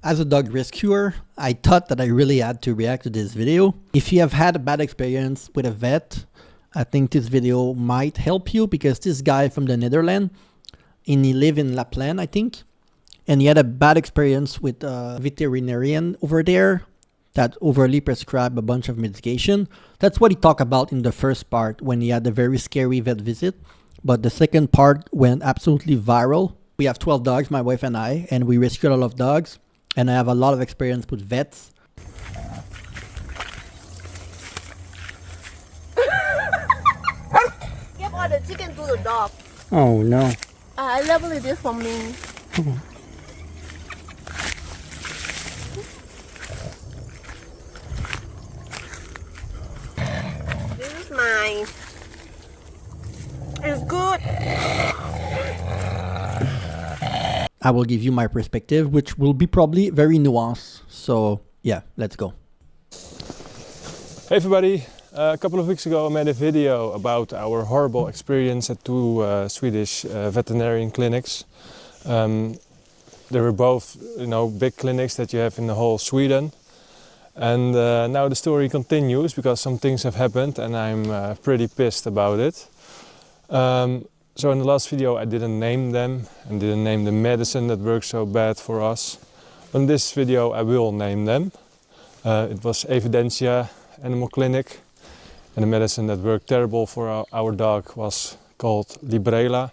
As a dog rescuer, I thought that I really had to react to this video. If you have had a bad experience with a vet, I think this video might help you, because this guy from the Netherlands, and he lives in Lapland, I think, and he had a bad experience with a veterinarian over there that overly prescribed a bunch of medication. That's what he talked about in the first part when he had a very scary vet visit. But the second part went absolutely viral. We have 12 dogs, my wife and I, and we rescue a lot of dogs. And I have a lot of experience with vets. Give all the chicken to the dog. Oh no. I level it is for me. This is mine. It's good. I will give you my perspective, which will be probably very nuanced. So yeah, let's go. Hey everybody, a couple of weeks ago I made a video about our horrible experience at two Swedish veterinarian clinics. They were both, big clinics that you have in the whole Sweden. And now the story continues because some things have happened and I'm pretty pissed about it. So in the last video I didn't name them and didn't name the medicine that works so bad for us. In this video I will name them. It was Evidentia Animal Clinic, and the medicine that worked terrible for our dog was called Librela.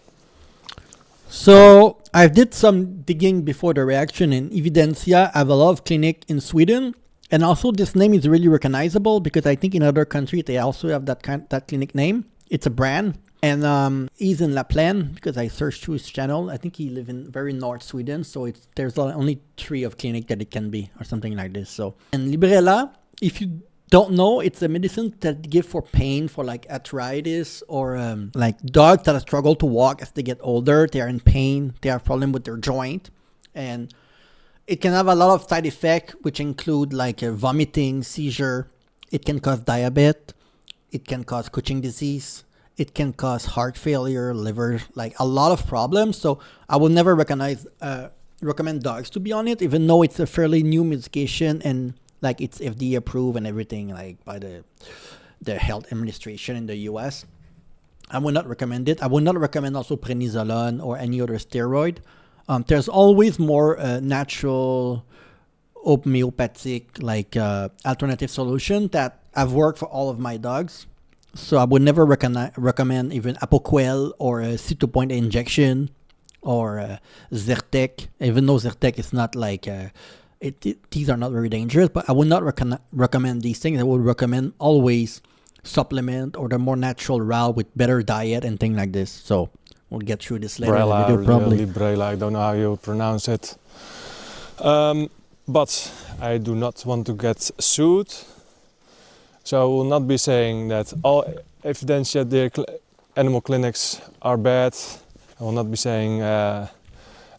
So I did some digging before the reaction, and Evidentia have a lot of clinic in Sweden. And also this name is really recognizable because I think in other countries they also have that clinic name. It's a brand. And he's in Lapland because I searched through his channel. I think he lives in very north Sweden, so there's only 3 of clinic that it can be or something like this. So, and Librela, if you don't know, it's a medicine that they give for pain, for like arthritis or like dogs that struggle to walk as they get older. They are in pain. They have problem with their joint, and it can have a lot of side effects, which include like vomiting, seizure. It can cause diabetes. It can cause Cushing disease. It can cause heart failure, liver, like a lot of problems. So I will never recommend dogs to be on it, even though it's a fairly new medication and like it's FDA approved and everything, like by the health administration in the US. I would not recommend it. I would not recommend also prednisolone or any other steroid. There's always more natural, homeopathic, like alternative solution that have worked for all of my dogs. So I would never recommend even Apoquel or a C2-point injection or Zyrtec, even though Zyrtec is not like, these are not very dangerous, but I would not recommend these things. I would recommend always supplement or the more natural route with better diet and things like this. So we'll get through this later in the video probably. Librela, I don't know how you pronounce it. But I do not want to get sued. So I will not be saying that all Evidentia animal clinics are bad. I will not be saying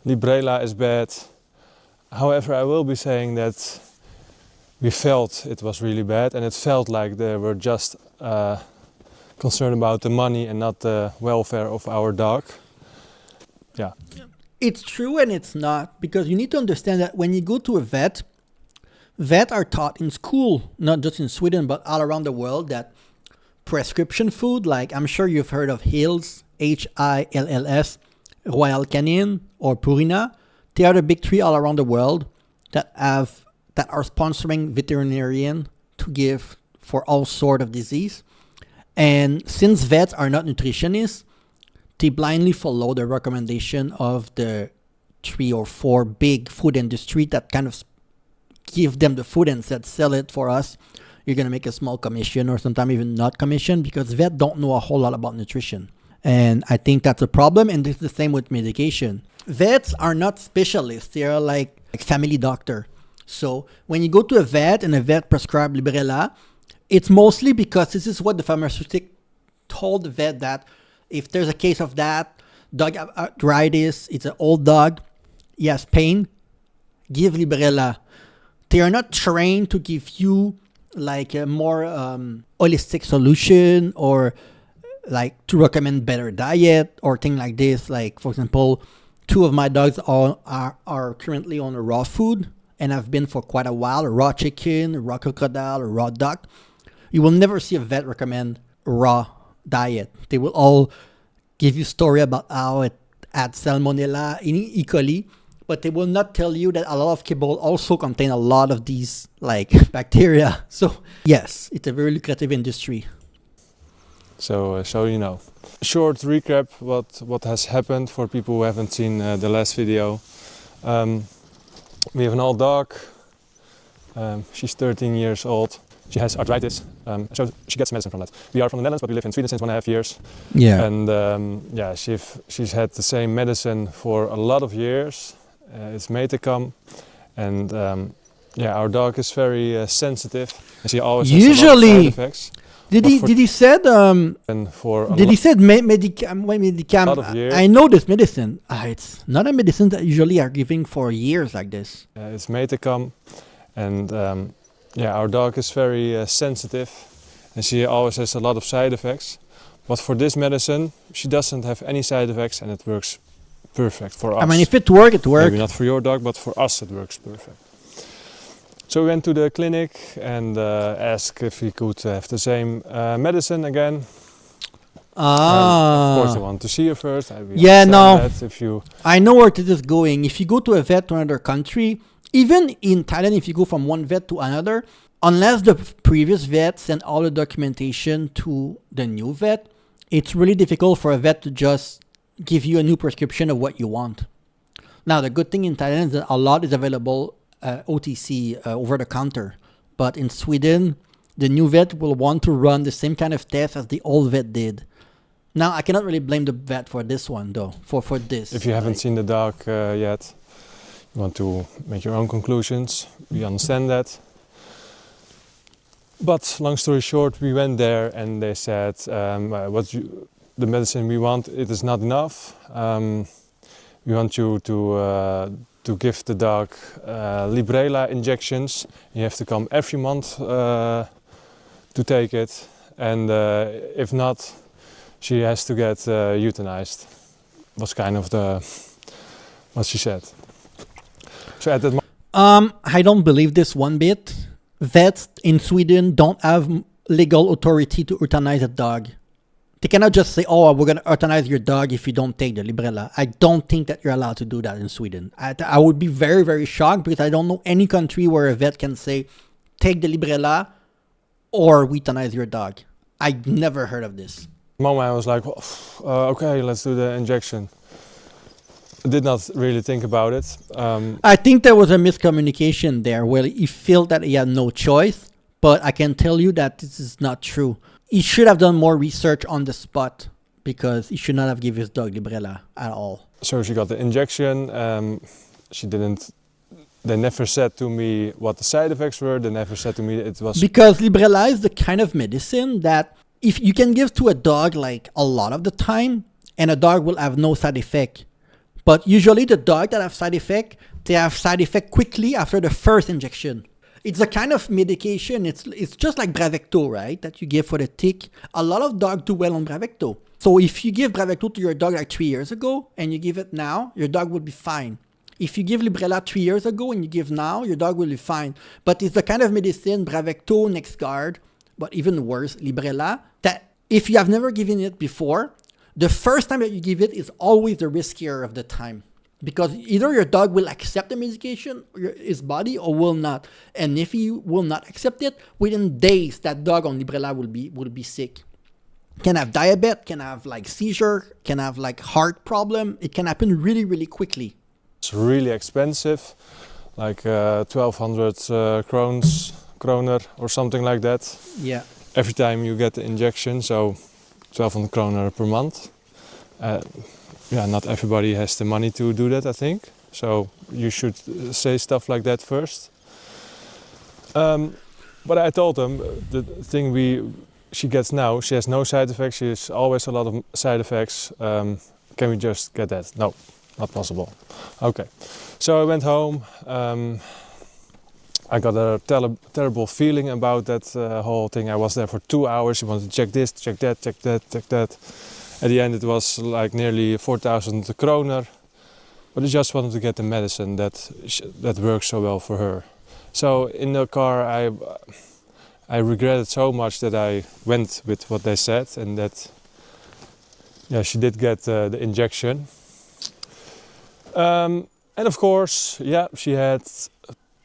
Librela is bad. However, I will be saying that we felt it was really bad, and it felt like they were just concerned about the money and not the welfare of our dog. Yeah. It's true and it's not, because you need to understand that when you go to a vet are taught in school, not just in Sweden, but all around the world, that prescription food, like I'm sure you've heard of Hills, Hills, Royal Canin, or Purina. They are the big 3 all around the world that are sponsoring veterinarian to give for all sort of disease. And since vets are not nutritionists, they blindly follow the recommendation of the 3 or 4 big food industry that kind of give them the food and said, sell it for us. You're going to make a small commission or sometimes even not commission, because vets don't know a whole lot about nutrition. And I think that's a problem. And it's the same with medication. Vets are not specialists. They are like family doctor. So when you go to a vet and a vet prescribe Librela, it's mostly because this is what the pharmaceutical told the vet, that if there's a case of that, dog arthritis, it's an old dog, he has pain, give Librela. They are not trained to give you like a more holistic solution or like to recommend better diet or thing like this. Like, for example, 2 of my dogs are currently on a raw food, and have been for quite a while, raw chicken, raw crocodile, raw duck, you will never see a vet recommend raw diet. They will all give you story about how it had salmonella, E. coli, but they will not tell you that a lot of kibble also contain a lot of these like bacteria. So yes, it's a very lucrative industry. So you know. Short recap what has happened for people who haven't seen the last video. We have an old dog. She's 13 years old. She has arthritis, so she gets medicine from that. We are from the Netherlands, but we live in Sweden since 1.5 years. Yeah. And yeah, she's had the same medicine for a lot of years. It's Metacam, and yeah, our dog is very sensitive, and she always has a lot of side effects. Did he said And for did he said Medicam? lot of years. I know this medicine. It's not a medicine that usually are giving for years like this. It's Metacam, and yeah, our dog is very sensitive, and she always has a lot of side effects. But for this medicine, she doesn't have any side effects, and it works perfect for us. I mean, if it works, it works. Maybe not for your dog, but for us it works perfect. So we went to the clinic and asked if we could have the same medicine again. Of course, I want to see her first. Yeah, no. If you I know where this is going. If you go to a vet to another country, even in Thailand, if you go from one vet to another, unless the previous vet sent all the documentation to the new vet, it's really difficult for a vet to just give you a new prescription of what you want. Now, the good thing in Thailand is that a lot is available OTC, over the counter. But in Sweden, the new vet will want to run the same kind of test as the old vet did. Now, I cannot really blame the vet for this one, though, for this. If you haven't seen the dog yet, you want to make your own conclusions. We understand that. But long story short, we went there and they said, the medicine we want, it is not enough. We want you to give the dog Librela injections. You have to come every month to take it, and if not, she has to get euthanized. Was kind of what she said. So at that I don't believe this one bit. Vets in Sweden don't have legal authority to euthanize a dog. They cannot just say, oh, we're going to euthanize your dog if you don't take the Librela. I don't think that you're allowed to do that in Sweden. I would be very, very shocked because I don't know any country where a vet can say, take the Librela or euthanize your dog. I never heard of this. moment I was like, well, okay, let's do the injection. I did not really think about it. I think there was a miscommunication there where he felt that he had no choice, but I can tell you that this is not true. He should have done more research on the spot because he should not have given his dog Librela at all. So she got the injection. They never said to me what the side effects were. They never said to me it was... Because Librela is the kind of medicine that if you can give to a dog like a lot of the time and a dog will have no side effect. But usually the dog that have side effect, they have side effect quickly after the first injection. It's a kind of medication. It's just like Bravecto, right? That you give for the tick. A lot of dogs do well on Bravecto. So if you give Bravecto to your dog like 3 years ago and you give it now, your dog will be fine. If you give Librela 3 years ago and you give now, your dog will be fine. But it's the kind of medicine, Bravecto, NexGard, but even worse, Librela, that if you have never given it before, the first time that you give it is always the riskier of the time. Because either your dog will accept the medication, his body, or will not. And if he will not accept it, within days, that dog on Librela will be sick. Can have diabetes, can have like seizure, can have like heart problem. It can happen really, really quickly. It's really expensive, like 1,200 kroner or something like that. Yeah. Every time you get the injection, so 1,200 kroner per month. Yeah, not everybody has the money to do that, I think. So you should say stuff like that first. But I told them the thing she gets now, she has no side effects. She has always a lot of side effects. Can we just get that? No, not possible. Okay, so I went home. I got a terrible feeling about that whole thing. I was there for 2 hours. She wanted to check this, check that, check that, check that. At the end it was like nearly 4,000 kroner. but I just wanted to get the medicine that works so well for her. So in the car, I regretted so much that I went with what they said, and that she did get the injection. And of course, she had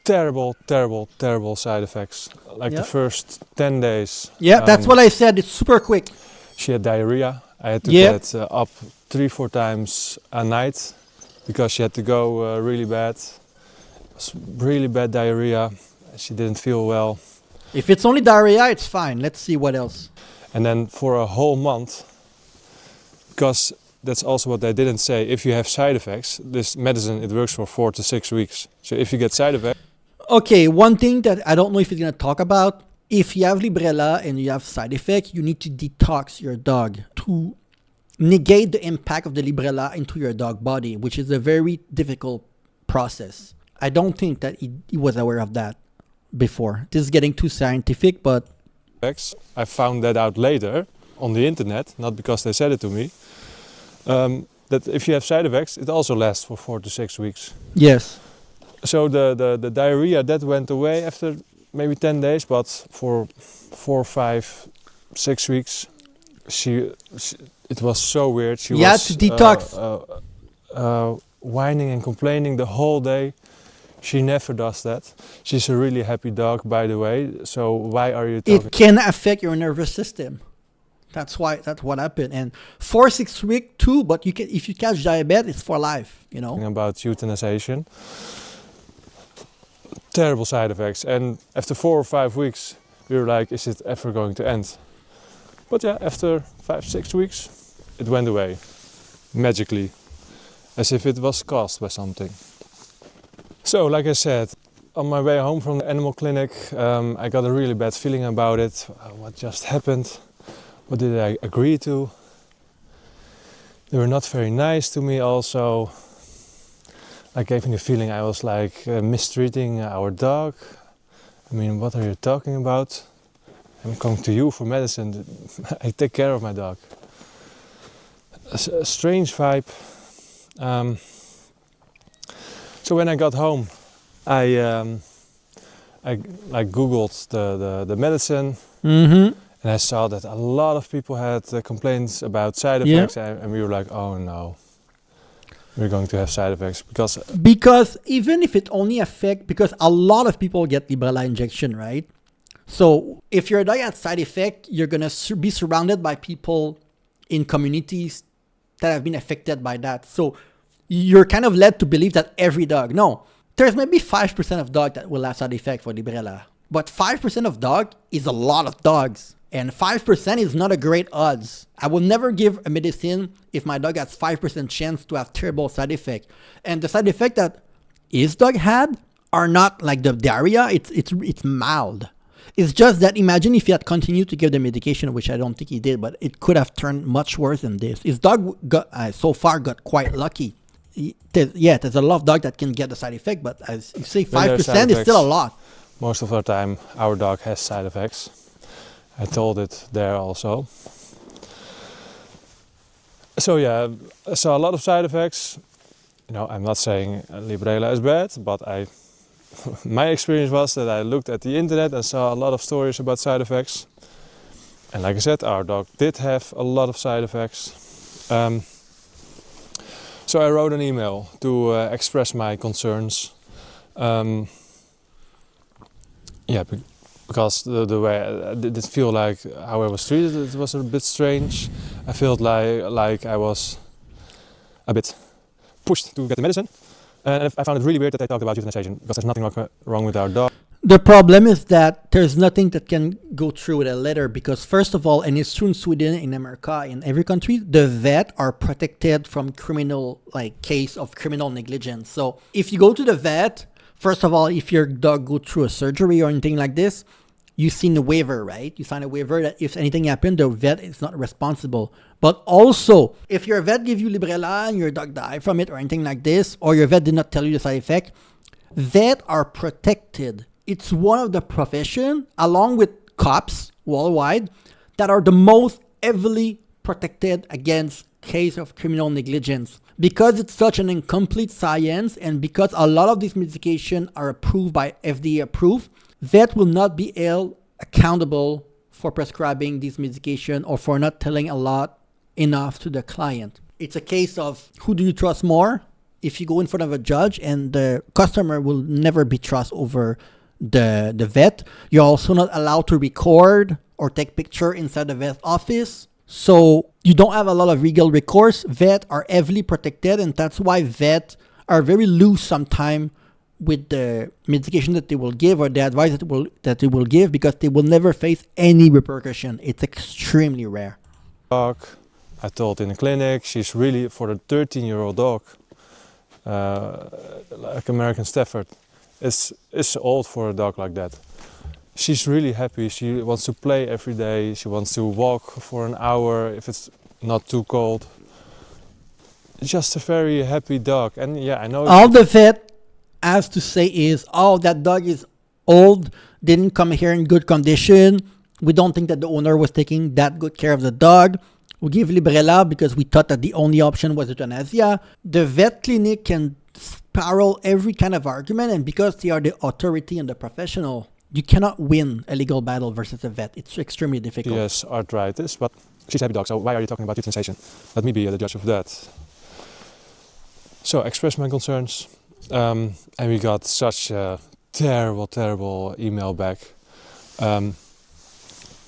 terrible side effects. Like the first 10 days. Yeah, that's what I said. It's super quick. She had diarrhea. I had to get up 3-4 times a night because she had to go really bad. It was really bad diarrhea. She didn't feel well. If it's only diarrhea, it's fine. Let's see what else. And then for a whole month, because that's also what they didn't say, if you have side effects, this medicine, it works for 4 to 6 weeks. So if you get side effects... Okay, one thing that I don't know if you're going to talk about, if you have Librela and you have side effect, you need to detox your dog to negate the impact of the Librela into your dog body, which is a very difficult process. I don't think that he was aware of that before. This is getting too scientific, but... I found that out later on the internet, not because they said it to me, that if you have side effects, it also lasts for 4 to 6 weeks. Yes. So the diarrhea, that went away after maybe 10 days, but for 4, 5, 6 weeks, it was so weird. She was to detox. Whining and complaining the whole day. She never does that. She's a really happy dog, by the way. So why are you talking? It can affect your nervous system. That's what happened. And 4-6 weeks too, but if you catch diabetes, it's for life, you know. About euthanization. Terrible side effects. And after 4 or 5 weeks, we were like, is it ever going to end? But after 5-6 weeks, it went away. Magically. As if it was caused by something. So, like I said, on my way home from the animal clinic, I got a really bad feeling about it. What just happened? What did I agree to? They were not very nice to me also. I gave me the feeling I was like mistreating our dog. I mean, what are you talking about? I'm coming to you for medicine. I take care of my dog. A strange vibe. So when I got home, I googled the medicine, and I saw that a lot of people had complaints about side effects, and we were like, oh no, we're going to have side effects because even if it only affects, because a lot of people get Librela injection, right? So if your dog has side effect, you're gonna be surrounded by people in communities that have been affected by that. So you're kind of led to believe that every dog, no, there's maybe 5% of dog that will have side effect for Librela, but 5% of dog is a lot of dogs, and 5% is not a great odds. I will never give a medicine if my dog has 5% chance to have terrible side effect. And the side effect that his dog had are not like the diarrhea, it's mild. It's just that imagine if he had continued to give the medication, which I don't think he did, but it could have turned much worse than this. His dog so far got quite lucky. There's a lot of dogs that can get the side effect, but as you say, 5% is still a lot. Most of the time, our dog has side effects. I told it there also. So I saw a lot of side effects. You know, I'm not saying Librela is bad, but my experience was that I looked at the internet and saw a lot of stories about side effects. And like I said, our dog did have a lot of side effects. So I wrote an email to express my concerns. Because the way I did feel like how I was treated, it was a bit strange. I felt like I was a bit pushed to get the medicine. And I found it really weird that they talked about euthanization, because there's nothing wrong with our dog. The problem is that there's nothing that can go through with a letter, because first of all, and it's true in Sweden, in America, in every country, the vet are protected from criminal, case of criminal negligence. So if you go to the vet, first of all, if your dog go through a surgery or anything like this, you sign a waiver, right? You sign a waiver that if anything happened, the vet is not responsible. But also, if your vet give you Librela and your dog died from it or anything like this, or your vet did not tell you the side effect, vet are protected. It's one of the profession, along with cops worldwide, that are the most heavily protected against case of criminal negligence. Because it's such an incomplete science, and because a lot of these medications are approved by FDA approved, vet will not be held accountable for prescribing these medication or for not telling a lot enough to the client. It's a case of who do you trust more? If you go in front of a judge and the customer will never be trust over the vet, you're also not allowed to record or take picture inside the vet office. So you don't have a lot of legal recourse. Vet are heavily protected, and that's why vet are very loose sometimes with the medication that they will give or the advice that they will give, because they will never face any repercussion. It's extremely rare. Dog, I told in the clinic, she's really, for a 13-year-old dog, like American Stafford, is old for a dog like that. She's really happy. She wants to play every day. She wants to walk for an hour if it's not too cold. Just a very happy dog. And yeah, I know all the vet has to say is, oh, that dog is old, didn't come here in good condition. We don't think that the owner was taking that good care of the dog. We give Librela because we thought that the only option was euthanasia. The vet clinic can spiral every kind of argument, and because they are the authority and the professional, you cannot win a legal battle versus a vet. It's extremely difficult. she has arthritis, but she's a happy dog, so why are you talking about euthanization? Let me be the judge of that. So, express my concerns, and we got such a terrible email back.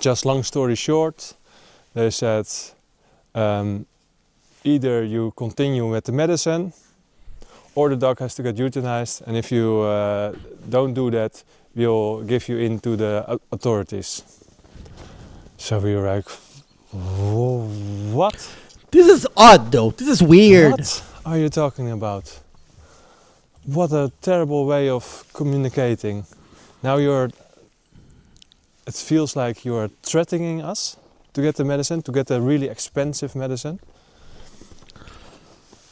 Just long story short, they said, either you continue with the medicine or the dog has to get euthanized, and if you don't do that, we'll give you in to the authorities. So we were like, what? This is odd though. This is weird. What are you talking about? What a terrible way of communicating. Now it feels like you are threatening us to get the medicine, to get the really expensive medicine.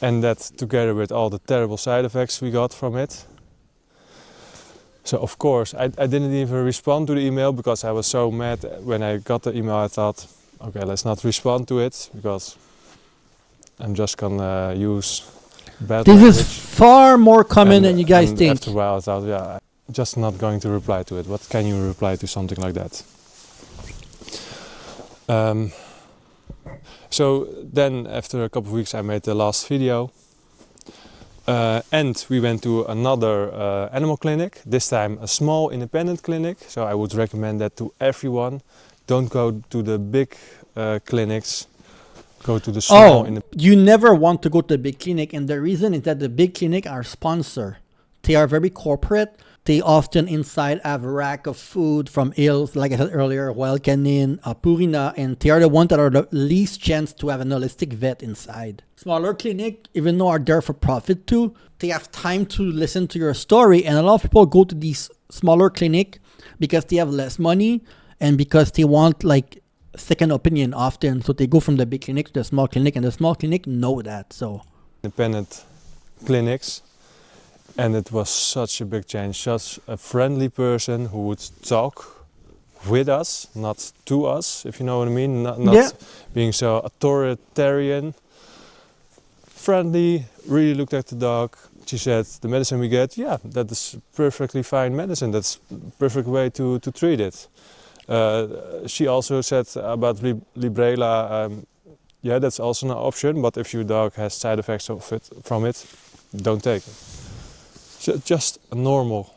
And that together with all the terrible side effects we got from it. So of course, I didn't even respond to the email because I was so mad when I got the email. I thought, okay, let's not respond to it because I'm just gonna use bad language. This is far more common than you guys think. After a while I thought, yeah, I'm just not going to reply to it. What can you reply to something like that? So then after a couple of weeks I made the last video. And we went to another animal clinic, this time a small independent clinic. So I would recommend that to everyone. Don't go to the big clinics, go to the small. You never want to go to the big clinic, and the reason is that the big clinic are sponsor. They are very corporate. They often inside have a rack of food from Hills, like I said earlier, Wild Canin, Purina, and they are the ones that are the least chance to have an holistic vet inside. Smaller clinic, even though are there for profit too, they have time to listen to your story, and a lot of people go to these smaller clinic because they have less money and because they want like second opinion often. So they go from the big clinic to the small clinic, and the small clinic know that. So independent clinics. And it was such a big change, such a friendly person who would talk with us, not to us, if you know what I mean, not being so authoritarian. Friendly, really looked at the dog. She said, the medicine we get, yeah, that is perfectly fine medicine, that's perfect way to treat it. She also said about Librela, yeah, that's also an option, but if your dog has side effects from it, don't take it. Just a normal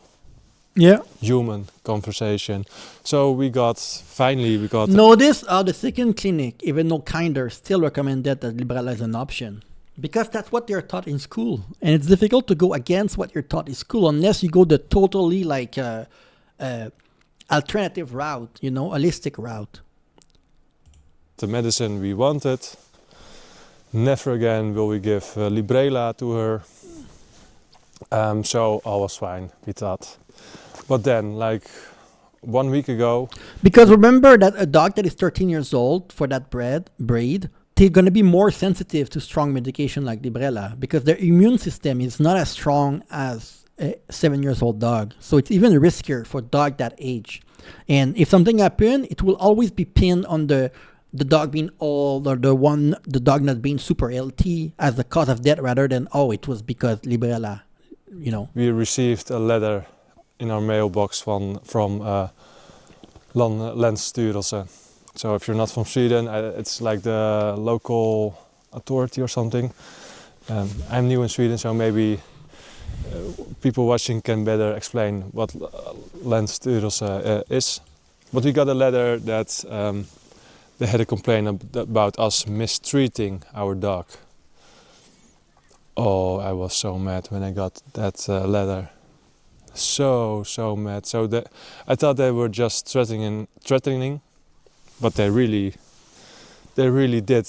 human conversation. So finally we got... Notice how the second clinic, even though kinder, still recommended that Librela is an option. Because that's what they're taught in school. And it's difficult to go against what you're taught in school unless you go the totally like alternative route, holistic route. The medicine we wanted. Never again will we give Librela to her. So all was fine, we thought. But then, like 1 week ago... Because remember that a dog that is 13 years old for that breed, they're going to be more sensitive to strong medication like Librela because their immune system is not as strong as a 7-year-old dog. So it's even riskier for a dog that age. And if something happens, it will always be pinned on the the dog being old or the dog not being super healthy as the cause of death rather than, oh, it was because Librela, you know. We received a letter in our mailbox from Länsstyrelse. So if you're not from Sweden, it's like the local authority or something. I'm new in Sweden, so maybe people watching can better explain what Länsstyrelse is. But we got a letter that they had a complaint about us mistreating our dog. Oh, I was so mad when I got that letter. So mad. So I thought they were just threatening, but they really did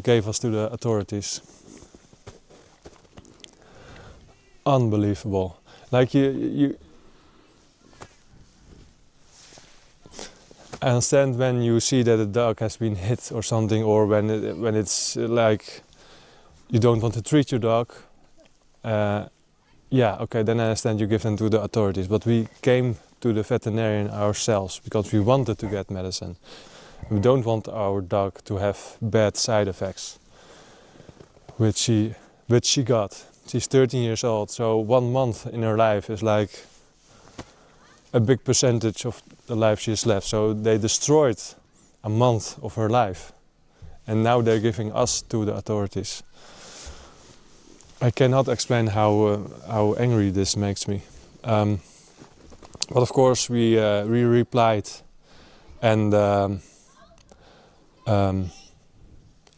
gave us to the authorities. Unbelievable. Like you I understand when you see that a dog has been hit or something, or when it's like you don't want to treat your dog. Yeah, okay, then I understand you give them to the authorities. But we came to the veterinarian ourselves because we wanted to get medicine. We don't want our dog to have bad side effects, which she got. She's 13 years old, so 1 month in her life is like a big percentage of the life she has left. So they destroyed a month of her life, and now they're giving us to the authorities. I cannot explain how angry this makes me. But of course we replied, and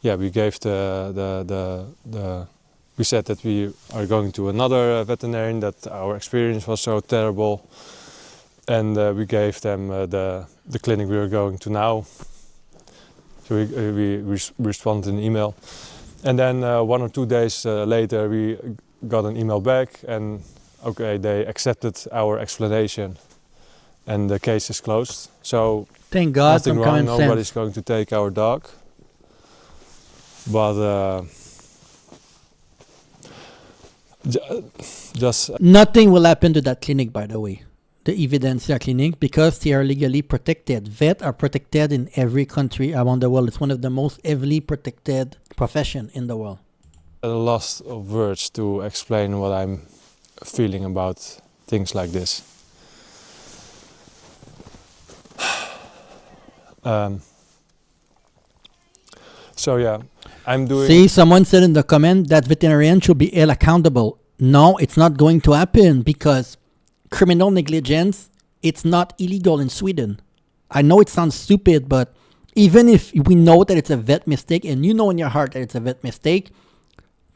yeah, we gave we said that we are going to another veterinarian, that our experience was so terrible, and we gave them the clinic we are going to now. So we responded in email, and then 1 or 2 days later we got an email back, and okay, they accepted our explanation, and the case is closed. So Thank God, nothing some wrong. common Nobody's sense. going to take our dog, but just Nothing will happen to that clinic, by the way. The Evidencia clinic, because they are legally protected. Vets are protected in every country around the world. It's one of the most heavily protected profession in the world. at a loss of words to explain what I'm feeling about things like this. So yeah, I'm doing. See, someone said in the comment that veterinarians should be held accountable. No, it's not going to happen because criminal negligence, it's not illegal in Sweden. I know it sounds stupid, but even if we know that it's a vet mistake and you know in your heart that it's a vet mistake,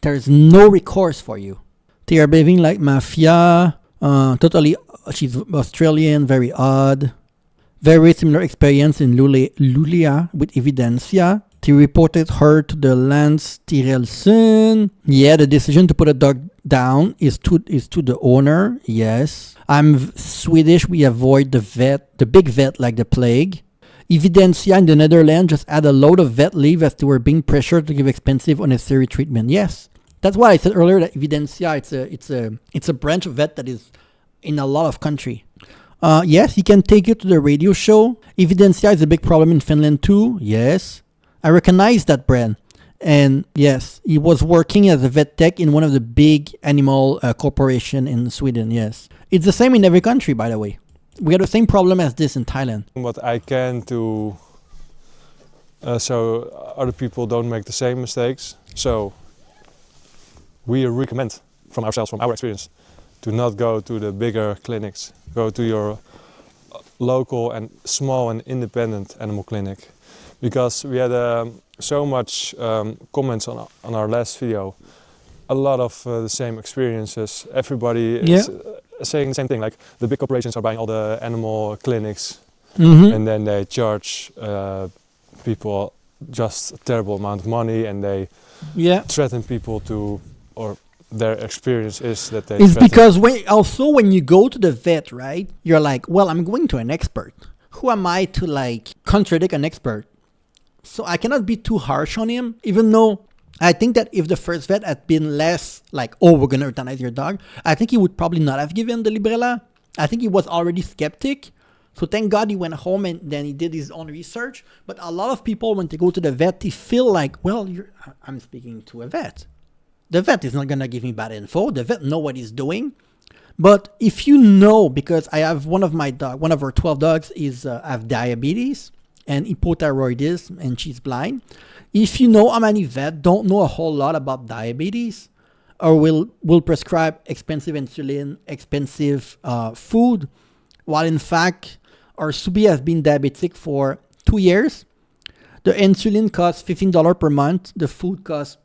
there's no recourse for you. They are behaving like mafia. Totally, she's Australian, very odd. Very similar experience in Luleå with Evidencia. They reported her to the Länsstyrelsen. Yeah, the decision to put a dog down is to the owner. Yes. I'm Swedish. We avoid the big vet like the plague. Evidencia in the Netherlands just had a load of vet leave as they were being pressured to give expensive, unnecessary treatment. Yes. That's why I said earlier that Evidencia, it's a branch of vet that is in a lot of country. Yes, you can take it to the radio show. Evidencia is a big problem in Finland too. Yes. I recognize that brand. And yes, he was working as a vet tech in one of the big animal corporation in Sweden. Yes. It's the same in every country, by the way. We have the same problem as this in Thailand. What I can to so other people don't make the same mistakes. So we recommend from ourselves, from our experience, to not go to the bigger clinics. Go to your local and small and independent animal clinic. Because we had so much comments on our last video. A lot of the same experiences. Everybody is saying the same thing, like the big corporations are buying all the animal clinics, and then they charge people just a terrible amount of money, and they threaten people to, or their experience is that they It's because when you go to the vet, right, you're like, well, I'm going to an expert. Who am I to like contradict an expert? So I cannot be too harsh on him, even though I think that if the first vet had been less like, oh, we're going to euthanize your dog, I think he would probably not have given the Librela. I think he was already skeptic. So thank God he went home and then he did his own research. But a lot of people, when they go to the vet, they feel like, well, I'm speaking to a vet. The vet is not going to give me bad info. The vet know what he's doing. But if you know, because I have one of our 12 dogs is have diabetes and hypothyroidism, and she's blind. If you know how many vets don't know a whole lot about diabetes, or will prescribe expensive insulin, expensive food, while in fact our Subi has been diabetic for 2 years. The insulin costs $15 per month. The food costs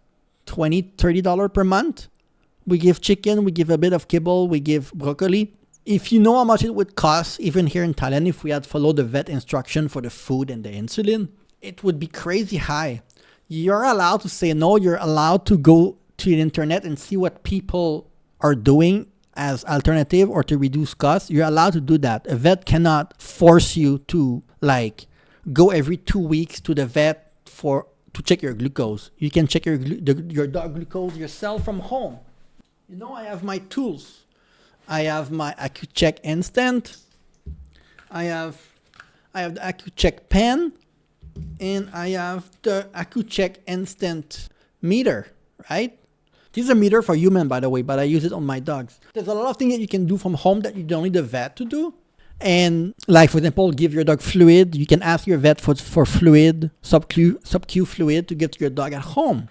$20, $30 per month. We give chicken, we give a bit of kibble, we give broccoli. If you know how much it would cost, even here in Thailand, if we had followed the vet instruction for the food and the insulin, it would be crazy high. You're allowed to say no. You're allowed to go to the internet and see what people are doing as alternative or to reduce costs. You're allowed to do that. A vet cannot force you to go every 2 weeks to the vet to check your glucose. You can check your dog glucose yourself from home. I have my tools. I have my AccuCheck Instant. I have the AccuCheck Pen, and I have the AccuCheck Instant meter, right? This is a meter for human, by the way, but I use it on my dogs. There's a lot of things that you can do from home that you don't need a vet to do. And like, for example, give your dog fluid. You can ask your vet for fluid, sub-Q fluid to get to your dog at home.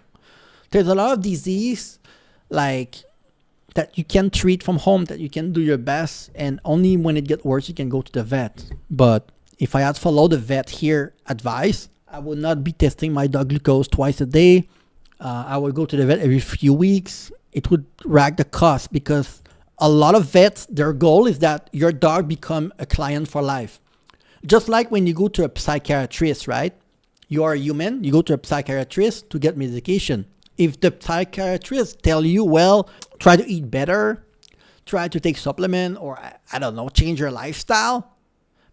There's a lot of disease that you can treat from home, that you can do your best, and only when it gets worse you can go to the vet. But if I had followed the vet here advice, I would not be testing my dog glucose twice a day. I would go to the vet every few weeks. It would rack the cost, because a lot of vets, their goal is that your dog become a client for life. Just like when you go to a psychiatrist, right? You are a human, you go to a psychiatrist to get medication. If the psychiatrist tell you, well, try to eat better, try to take supplement, or I don't know, change your lifestyle,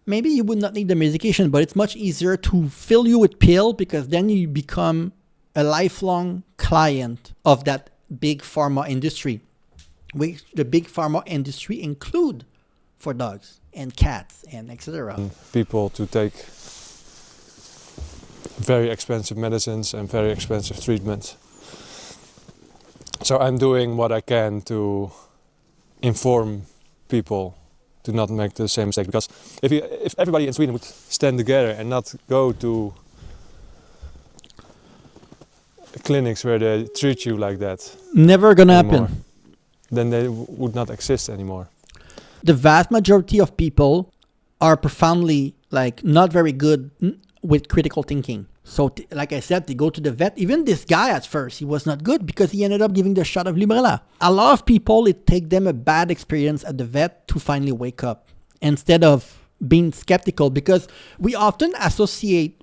maybe you would not need the medication, but it's much easier to fill you with pill, because then you become a lifelong client of that big pharma industry, which the big pharma industry include for dogs and cats and etc. People to take very expensive medicines and very expensive treatment. So I'm doing what I can to inform people to not make the same mistake. Because if everybody in Sweden would stand together and not go to clinics where they treat you like that, never gonna anymore, happen. then they would not exist anymore. The vast majority of people are profoundly not very good with critical thinking. So like I said, they go to the vet. Even this guy at first, he was not good because he ended up giving the shot of Librela. A lot of people, it take them a bad experience at the vet to finally wake up, instead of being skeptical, because we often associate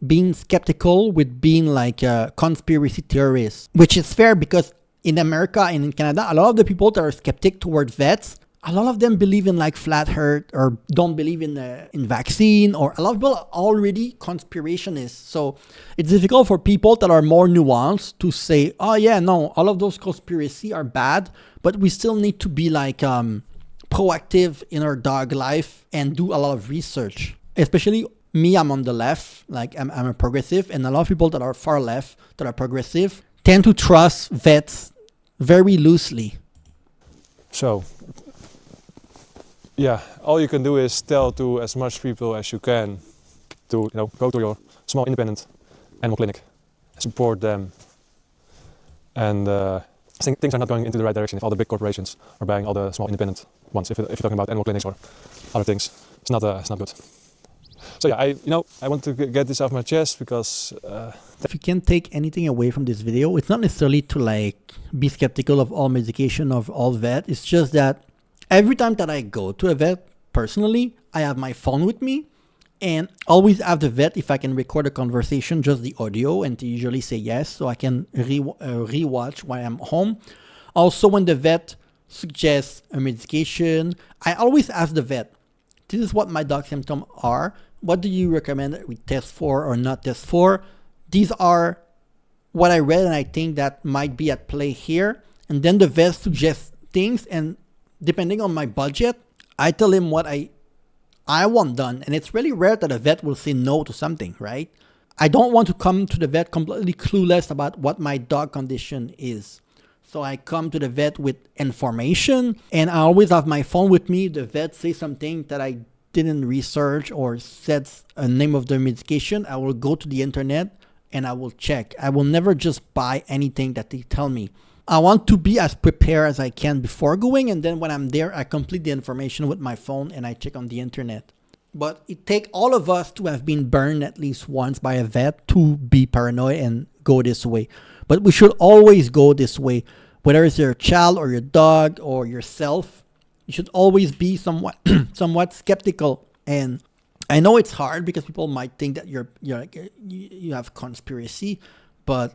being skeptical with being a conspiracy theorist, which is fair, because in America and in Canada, a lot of the people that are skeptic towards vets, a lot of them believe in flat earth, or don't believe in vaccine, or a lot of people are already conspirationists. So it's difficult for people that are more nuanced to say, oh yeah, no, all of those conspiracy are bad, but we still need to be proactive in our dog life and do a lot of research. Especially me, I'm on the left, I'm a progressive, and a lot of people that are far left, that are progressive, tend to trust vets very loosely. So, yeah, all you can do is tell to as much people as you can to go to your small independent animal clinic, support them, and things are not going into the right direction if all the big corporations are buying all the small independent ones. If you're talking about animal clinics or other things, it's not good. So yeah, I want to get this off my chest, because if you can take anything away from this video, it's not necessarily to be skeptical of all medication, of all vet. It's just that every time that I go to a vet, personally, I have my phone with me, and always have the vet, if I can record a conversation, just the audio, and to usually say yes, so I can rewatch while I'm home. Also, when the vet suggests a medication, I always ask the vet, this is what my dog symptoms are. What do you recommend that we test for or not test for? These are what I read, and I think that might be at play here. And then the vet suggests things, and depending on my budget, I tell him what I I want done. And it's really rare that a vet will say no to something, right? I don't want to come to the vet completely clueless about what my dog condition is. So I come to the vet with information, and I always have my phone with me. The vet says something that I didn't research or says a name of the medication. I will go to the internet and I will check. I will never just buy anything that they tell me. I want to be as prepared as I can before going, and then when I'm there, I complete the information with my phone and I check on the internet. But it takes all of us to have been burned at least once by a vet to be paranoid and go this way. But we should always go this way, whether it's your child or your dog or yourself. You should always be somewhat skeptical. And I know it's hard because people might think that you have conspiracy, but